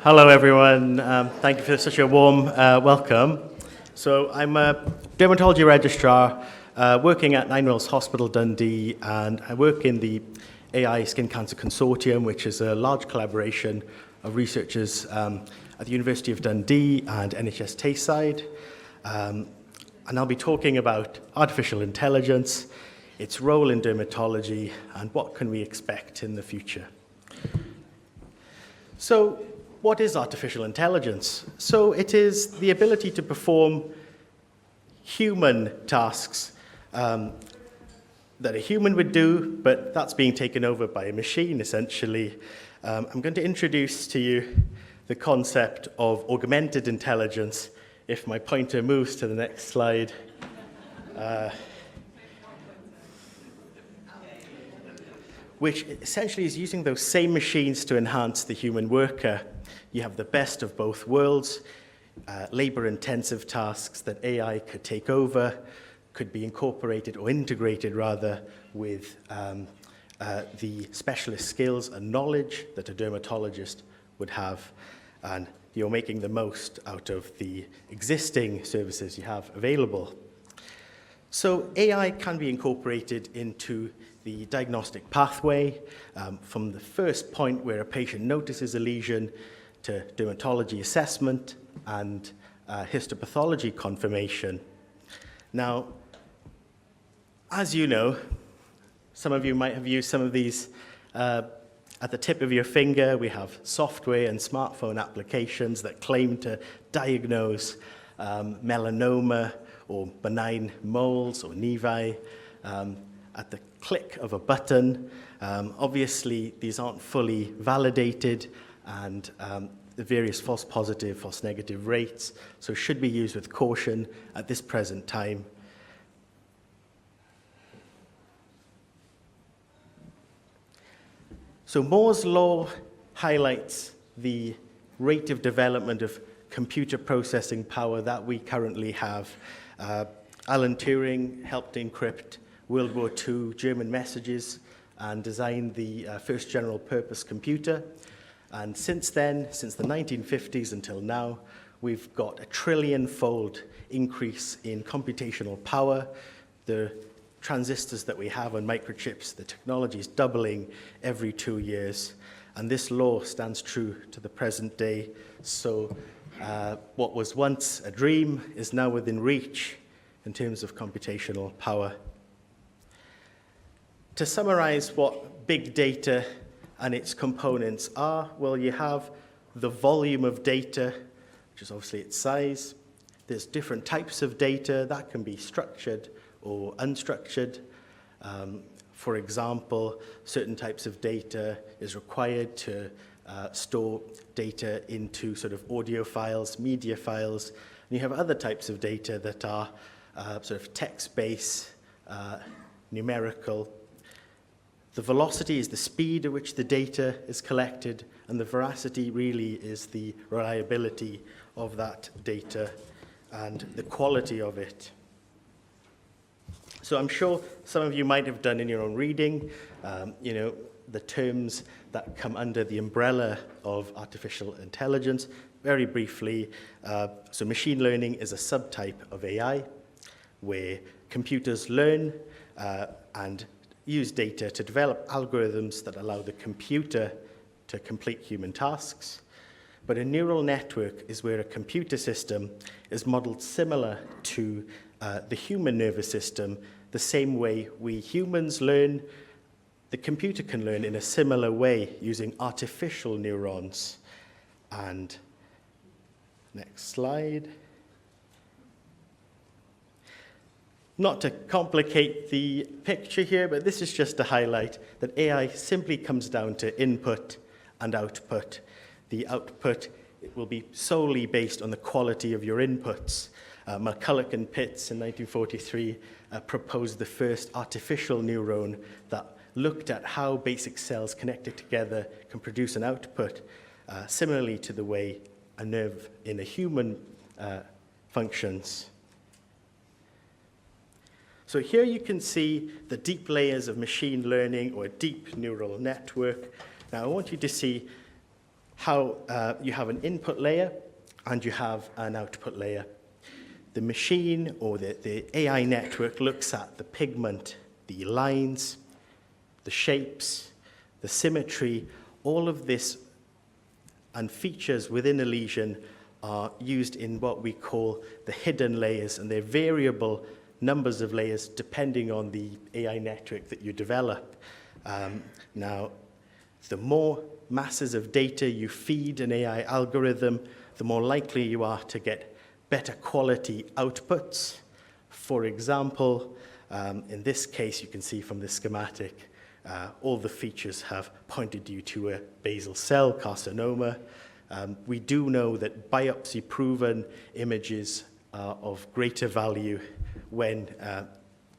Hello, everyone. Thank you for such a warm welcome. So I'm a dermatology registrar working at Nine Wells Hospital, Dundee, and I work in the AI Skin Cancer Consortium, which is a large collaboration of researchers at the University of Dundee and NHS Tayside. And I'll be talking about artificial intelligence, its role in dermatology, and what can we expect in the future. So, what is artificial intelligence? So it is the ability to perform human tasks that a human would do, but that's being taken over by a machine, essentially. I'm going to introduce to you the concept of augmented intelligence. If my pointer moves to the next slide. Which essentially is using those same machines to enhance the human worker. You have the best of both worlds, labor-intensive tasks that AI could take over, could be incorporated or integrated rather with the specialist skills and knowledge that a dermatologist would have, and you're making the most out of the existing services you have available. So AI can be incorporated into the diagnostic pathway from the first point where a patient notices a lesion to dermatology assessment and histopathology confirmation. Now, as you know, some of you might have used some of these at the tip of your finger. We have software and smartphone applications that claim to diagnose melanoma or benign moles or nevi at the click of a button. Obviously, these aren't fully validated, and the various false positive, false negative rates, so should be used with caution at this present time. So Moore's law highlights the rate of development of computer processing power that we currently have. Alan Turing helped encrypt World War II German messages and designed the first general purpose computer. And since then, since the 1950s until now, we've got a trillion-fold increase in computational power. The transistors that we have on microchips, the technology is doubling every 2 years. And this law stands true to the present day. So what was once a dream is now within reach in terms of computational power. To summarize what big data and its components are, well, you have the volume of data, which is obviously its size. There's different types of data that can be structured or unstructured. For example, certain types of data is required to store data into sort of audio files, media files. And you have other types of data that are sort of text-based, numerical. The velocity is the speed at which the data is collected, and the veracity really is the reliability of that data and the quality of it. So I'm sure some of you might have done in your own reading, the terms that come under the umbrella of artificial intelligence. Very briefly, so machine learning is a subtype of AI where computers learn and use data to develop algorithms that allow the computer to complete human tasks. But a neural network is where a computer system is modeled similar to the human nervous system, the same way we humans learn. The computer can learn in a similar way using artificial neurons. And next slide. Not to complicate the picture here, but this is just to highlight that AI simply comes down to input and output. The output will be solely based on the quality of your inputs. McCulloch and Pitts in 1943 proposed the first artificial neuron that looked at how basic cells connected together can produce an output, similarly to the way a nerve in a human functions. So here you can see the deep layers of machine learning or a deep neural network. Now I want you to see how you have an input layer and you have an output layer. The machine or the AI network looks at the pigment, the lines, the shapes, the symmetry, all of this and features within a lesion are used in what we call the hidden layers, and they're variable numbers of layers depending on the AI network that you develop. Now, the more masses of data you feed an AI algorithm, the more likely you are to get better quality outputs. For example, in this case, you can see from the schematic, all the features have pointed you to a basal cell carcinoma. We do know that biopsy-proven images are of greater value when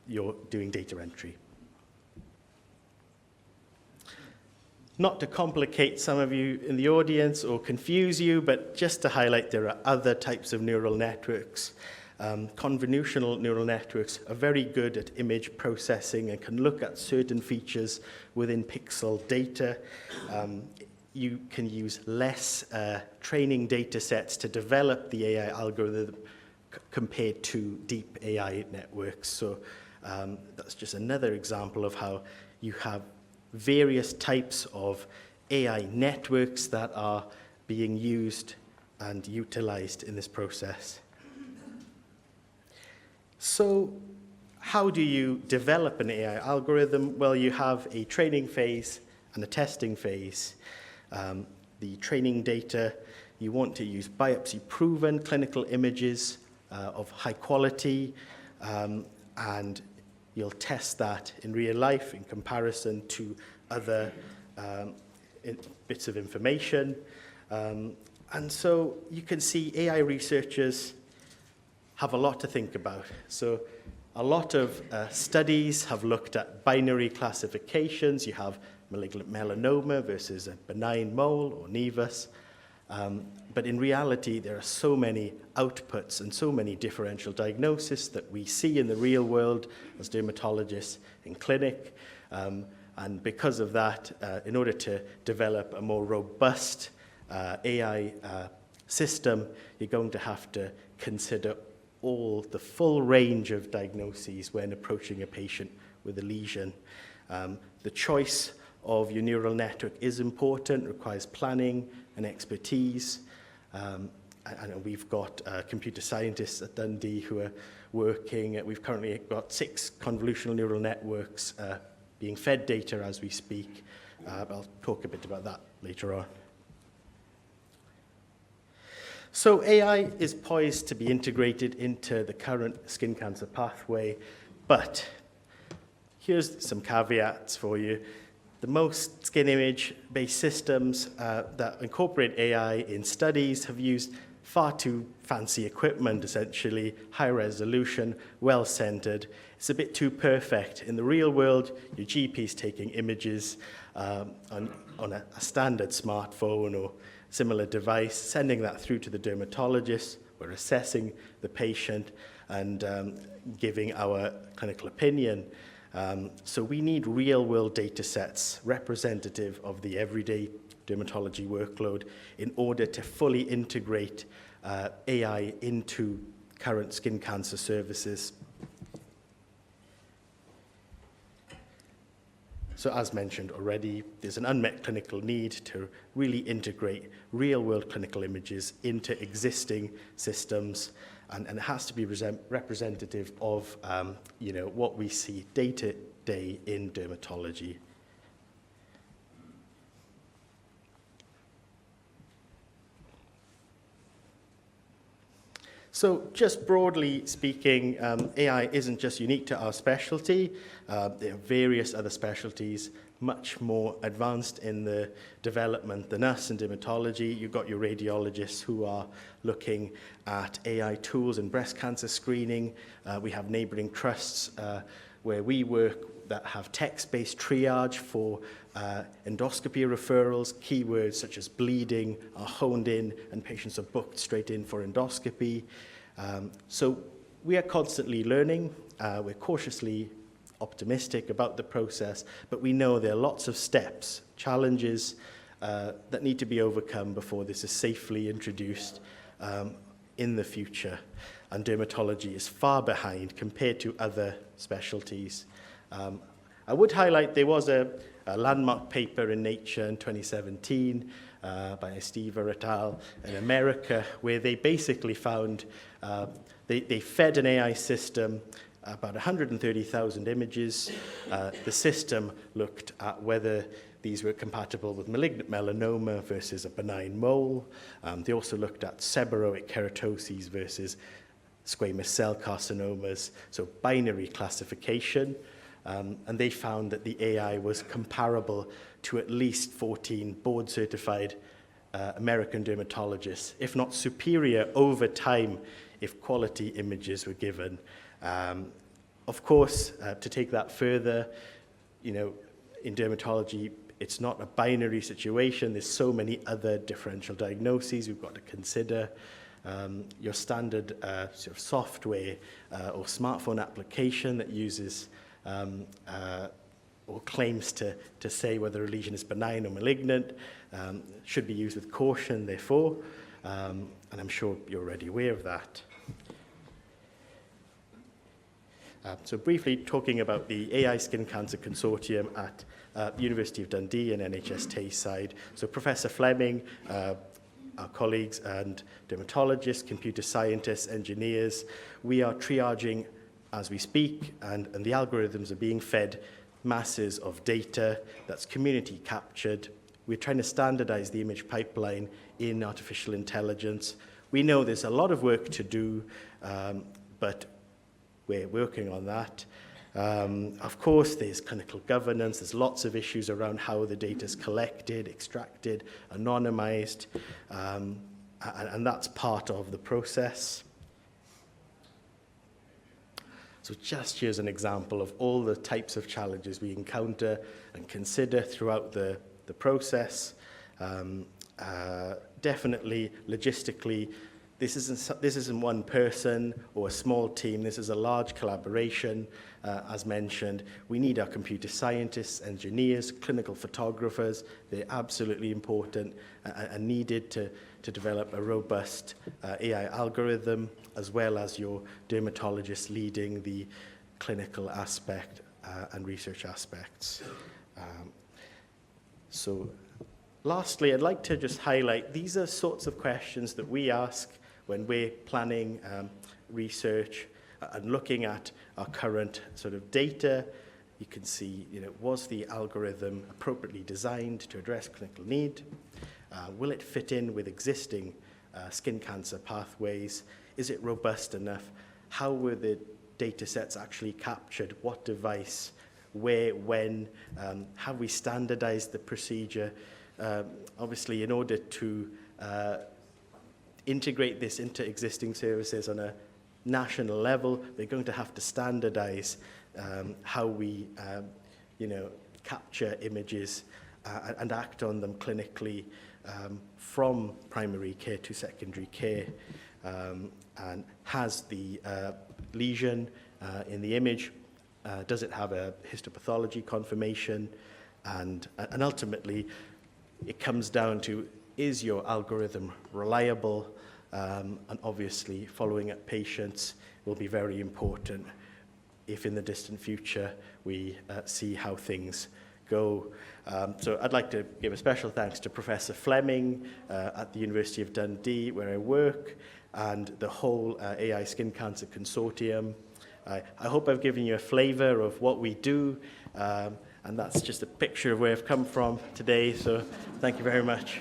you're doing data entry. Not to complicate some of you in the audience or confuse you, but just to highlight there are other types of neural networks. Convolutional neural networks are very good at image processing and can look at certain features within pixel data. You can use less training data sets to develop the AI algorithm compared to deep AI networks. So that's just another example of how you have various types of AI networks that are being used and utilized in this process. So how do you develop an AI algorithm? Well, you have a training phase and a testing phase. The training data, you want to use biopsy-proven clinical images of high quality, and you'll test that in real life in comparison to other bits of information. And so you can see AI researchers have a lot to think about. So a lot of studies have looked at binary classifications. You have malignant melanoma versus a benign mole or nevus. But in reality, there are so many outputs and so many differential diagnoses that we see in the real world as dermatologists in clinic. And because of that, in order to develop a more robust AI system, you're going to have to consider the full range of diagnoses when approaching a patient with a lesion. The choice of your neural network is important, requires planning and expertise. And we've got computer scientists at Dundee who are working. We've currently got 6 convolutional neural networks being fed data as we speak. I'll talk a bit about that later on. So AI is poised to be integrated into the current skin cancer pathway, but here's some caveats for you. The most skin image-based systems that incorporate AI in studies have used far too fancy equipment, essentially, high resolution, well-centered. It's a bit too perfect. In the real world, your GP is taking images on a standard smartphone or similar device, sending that through to the dermatologist. We're assessing the patient and giving our clinical opinion. So we need real-world data sets representative of the everyday dermatology workload in order to fully integrate AI into current skin cancer services. So as mentioned already, there's an unmet clinical need to really integrate real-world clinical images into existing systems, and it has to be representative of what we see day to day in dermatology. So just broadly speaking, AI isn't just unique to our specialty. There are various other specialties much more advanced in the development than us in dermatology. You've got your radiologists who are looking at AI tools in breast cancer screening. We have neighboring trusts where we work that have text-based triage for endoscopy referrals. Keywords such as bleeding are honed in and patients are booked straight in for endoscopy. So we are constantly learning. We're cautiously optimistic about the process, but we know there are lots of steps, challenges, that need to be overcome before this is safely introduced in the future. And dermatology is far behind compared to other specialties. I would highlight there was a landmark paper in Nature in 2017 by Steve et al. In America, where they basically found they fed an AI system about 130,000 images. The system looked at whether these were compatible with malignant melanoma versus a benign mole. They also looked at seborrheic keratoses versus squamous cell carcinomas, so binary classification. And they found that the AI was comparable to at least 14 board-certified American dermatologists, if not superior over time if quality images were given. Of course, to take that further, in dermatology, it's not a binary situation. There's so many other differential diagnoses we've got to consider. Your standard sort of software or smartphone application that uses or claims to say whether a lesion is benign or malignant should be used with caution, therefore, and I'm sure you're already aware of that. So briefly talking about the AI Skin Cancer Consortium at the University of Dundee and NHS Tayside. So Professor Fleming, our colleagues and dermatologists, computer scientists, engineers, we are triaging as we speak, and the algorithms are being fed masses of data that's community captured. We're trying to standardize the image pipeline in artificial intelligence. We know there's a lot of work to do, but we're working on that. Of course, there's clinical governance. There's lots of issues around how the data is collected, extracted, anonymized, and that's part of the process. So just here's an example of all the types of challenges we encounter and consider throughout the process. Definitely, logistically, this isn't one person or a small team. This is a large collaboration, as mentioned. We need our computer scientists, engineers, clinical photographers. They're absolutely important and needed to develop a robust AI algorithm, as well as your dermatologists leading the clinical aspect and research aspects. So lastly, I'd like to just highlight, these are sorts of questions that we ask when we're planning research and looking at our current sort of data. You can see, was the algorithm appropriately designed to address clinical need? Will it fit in with existing skin cancer pathways? Is it robust enough? How were the data sets actually captured? What device? Where? When? Have we standardized the procedure? Obviously, in order to integrate this into existing services on a national level, we're going to have to standardize how we capture images and act on them clinically from primary care to secondary care. And has the lesion in the image, does it have a histopathology confirmation? And ultimately, it comes down to, is your algorithm reliable? And obviously, following up patients will be very important if in the distant future we see how things go. So I'd like to give a special thanks to Professor Fleming at the University of Dundee, where I work, and the whole AI Skin Cancer Consortium. I hope I've given you a flavor of what we do, and that's just a picture of where I've come from today, so thank you very much.